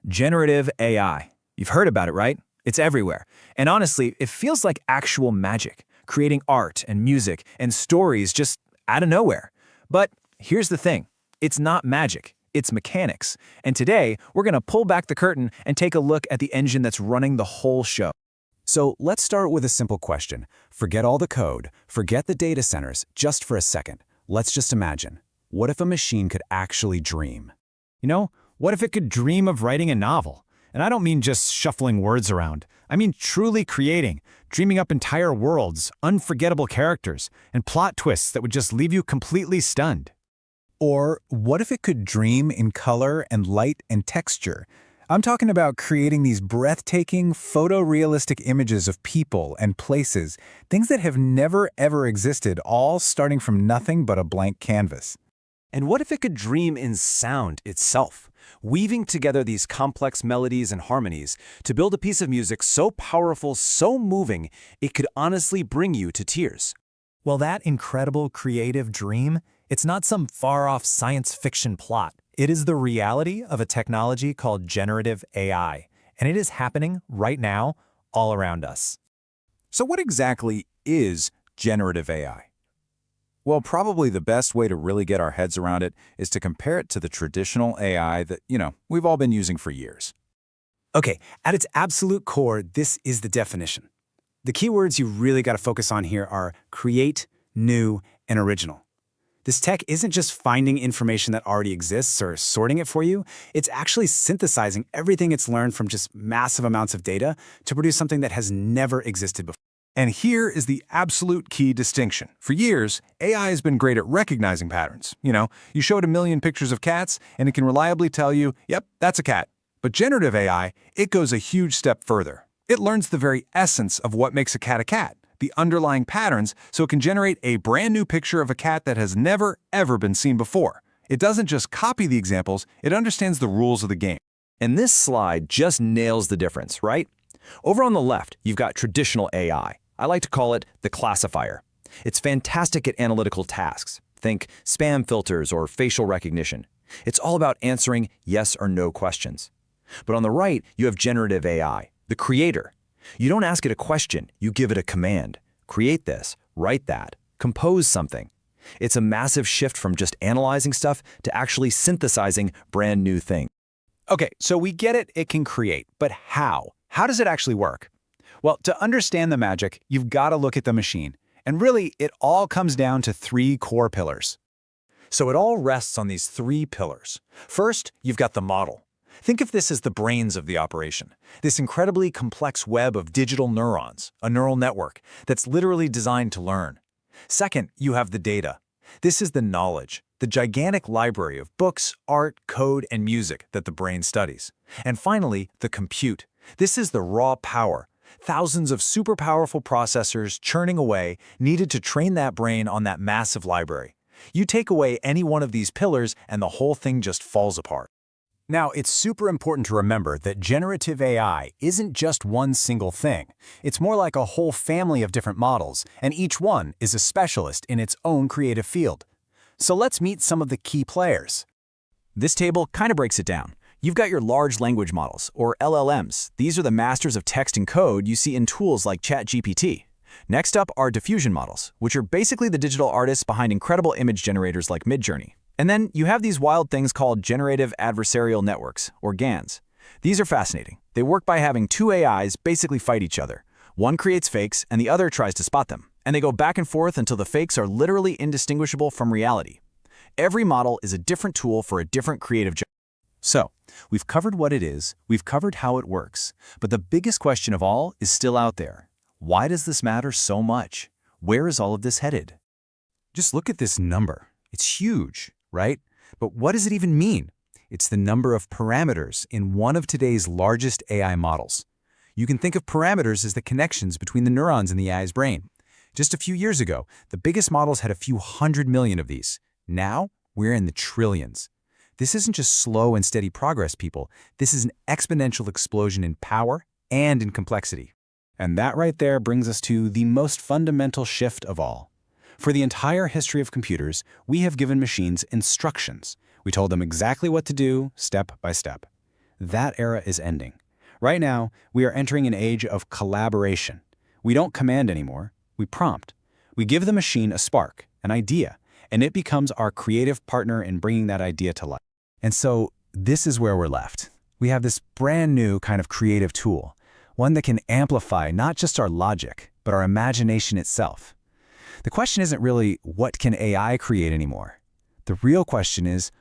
Generative AI. You've heard about it, right? It's everywhere. And honestly, it feels like actual magic, creating art and music and stories just out of nowhere. But here's the thing. It's not magic. It's mechanics. And today, we're going to pull back the curtain and take a look at the engine that's running the whole show. So let's start with a simple question. Forget all the code, forget the data centers, just for a second. Let's just imagine. What if a machine could actually dream? What if it could dream of writing a novel? And I don't mean just shuffling words around. I mean truly creating, dreaming up entire worlds, unforgettable characters, and plot twists that would just leave you completely stunned. Or what if it could dream in color and light and texture? I'm talking about creating these breathtaking, photorealistic images of people and places, things that have never ever existed, all starting from nothing but a blank canvas. And what if it could dream in sound itself, weaving together these complex melodies and harmonies to build a piece of music so powerful, so moving, it could honestly bring you to tears? Well, that incredible creative dream, it's not some far-off science fiction plot. It is the reality of a technology called generative AI, and it is happening right now all around us. So what exactly is generative AI? Well, probably the best way to really get our heads around it is to compare it to the traditional AI that, we've all been using for years. Okay, at its absolute core, this is the definition. The keywords you really got to focus on here are create, new, and original. This tech isn't just finding information that already exists or sorting it for you. It's actually synthesizing everything it's learned from just massive amounts of data to produce something that has never existed before. And here is the absolute key distinction. For years, AI has been great at recognizing patterns. You show it a million pictures of cats, and it can reliably tell you, yep, that's a cat. But generative AI, it goes a huge step further. It learns the very essence of what makes a cat, the underlying patterns, so it can generate a brand new picture of a cat that has never, ever been seen before. It doesn't just copy the examples, it understands the rules of the game. And this slide just nails the difference, right? Over on the left, you've got traditional AI. I like to call it the classifier. It's fantastic at analytical tasks. Think spam filters or facial recognition. It's all about answering yes or no questions. But on the right, you have generative AI, the creator. You don't ask it a question, you give it a command. Create this, write that, compose something. It's a massive shift from just analyzing stuff to actually synthesizing brand new things. Okay, so we get it can create, but how? How does it actually work? Well, to understand the magic, you've got to look at the machine. And really, it all comes down to three core pillars. So it all rests on these three pillars. First, you've got the model. Think of this as the brains of the operation, this incredibly complex web of digital neurons, a neural network that's literally designed to learn. Second, you have the data. This is the knowledge, the gigantic library of books, art, code, and music that the brain studies. And finally, the compute. This is the raw power. Thousands of super powerful processors churning away, needed to train that brain on that massive library. You take away any one of these pillars and the whole thing just falls apart. Now, it's super important to remember that generative AI isn't just one single thing. It's more like a whole family of different models, and each one is a specialist in its own creative field. So let's meet some of the key players. This table kind of breaks it down. You've got your large language models, or LLMs. These are the masters of text and code you see in tools like ChatGPT. Next up are diffusion models, which are basically the digital artists behind incredible image generators like Midjourney. And then you have these wild things called generative adversarial networks, or GANs. These are fascinating. They work by having two AIs basically fight each other. One creates fakes, and the other tries to spot them. And they go back and forth until the fakes are literally indistinguishable from reality. Every model is a different tool for a different creative job. So, we've covered what it is, we've covered how it works, but the biggest question of all is still out there. Why does this matter so much? Where is all of this headed? Just look at this number. It's huge, right? But what does it even mean? It's the number of parameters in one of today's largest AI models. You can think of parameters as the connections between the neurons in the AI's brain. Just a few years ago, the biggest models had a few 100 million of these. Now, we're in the trillions. This isn't just slow and steady progress, people. This is an exponential explosion in power and in complexity. And that right there brings us to the most fundamental shift of all. For the entire history of computers, we have given machines instructions. We told them exactly what to do, step by step. that era is ending. Right now, we are entering an age of collaboration. We don't command anymore, we prompt. We give the machine a spark, an idea, and it becomes our creative partner in bringing that idea to life. And so, this is where we're left. We have this brand new kind of creative tool, one that can amplify not just our logic, but our imagination itself. The question isn't really, what can AI create anymore? The real question is,